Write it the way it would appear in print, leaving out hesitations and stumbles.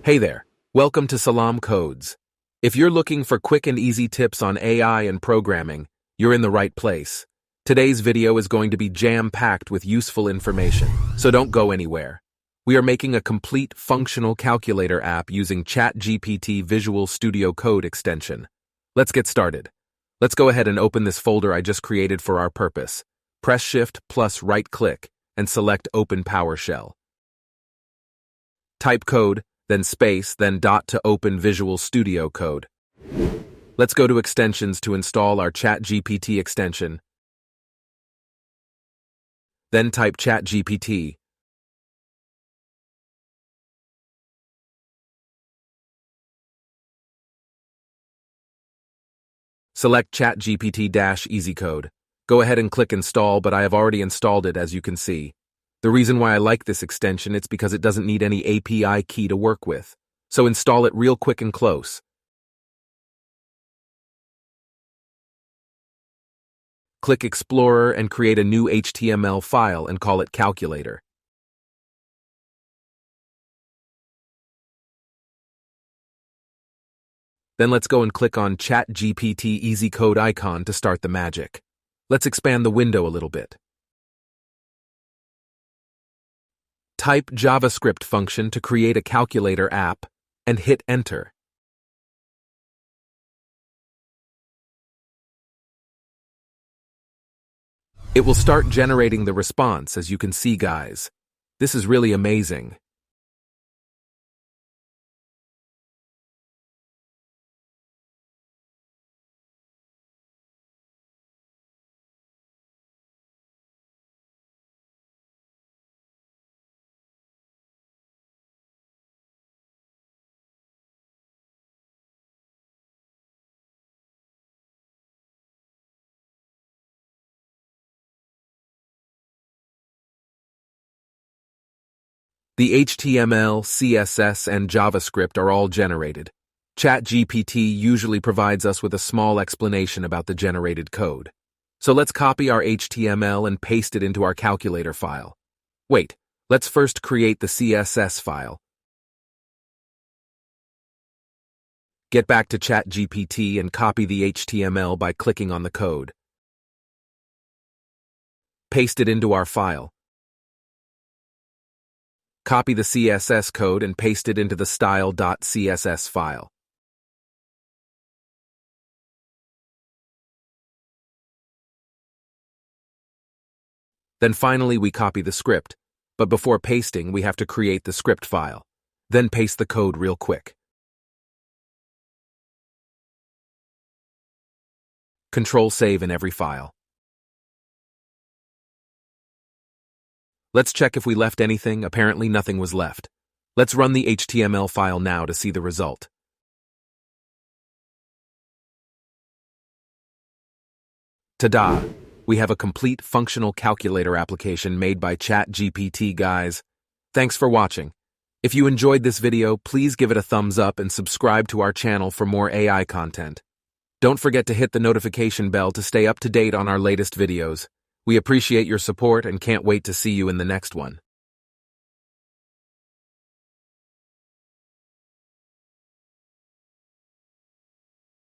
Hey there, welcome to Salam Codes. If you're looking for quick and easy tips on AI and programming, you're in the right place. Today's video is going to be jam-packed with useful information, so don't go anywhere. We are making a complete functional calculator app using ChatGPT Visual Studio Code extension. Let's get started. Let's go ahead and open this folder I just created for our purpose. Press Shift plus right-click and select Open PowerShell. Type code, then space, then dot to open Visual Studio Code. Let's go to Extensions to install our ChatGPT extension. Then type ChatGPT. Select ChatGPT-Easy Code. Go ahead and click Install, but I have already installed it, as you can see. The reason why I like this extension is because it doesn't need any API key to work with. So install it real quick and close. Click Explorer and create a new HTML file and call it Calculator. Then let's go and click on ChatGPT Easy Code icon to start the magic. Let's expand the window a little bit. Type JavaScript function to create a calculator app and hit Enter. It will start generating the response, as you can see, guys. This is really amazing. The HTML, CSS, and JavaScript are all generated. ChatGPT usually provides us with a small explanation about the generated code. So let's copy our HTML and paste it into our calculator file. Wait, let's first create the CSS file. Get back to ChatGPT and copy the HTML by clicking on the code. Paste it into our file. Copy the CSS code and paste it into the style.css file. Then finally we copy the script, but before pasting we have to create the script file. Then paste the code real quick. Control save in every file. Let's check if we left anything. Apparently nothing was left. Let's run the HTML file now to see the result. Ta-da! We have a complete functional calculator application made by ChatGPT, guys. Thanks for watching. If you enjoyed this video, please give it a thumbs up and subscribe to our channel for more AI content. Don't forget to hit the notification bell to stay up to date on our latest videos. We appreciate your support and can't wait to see you in the next one.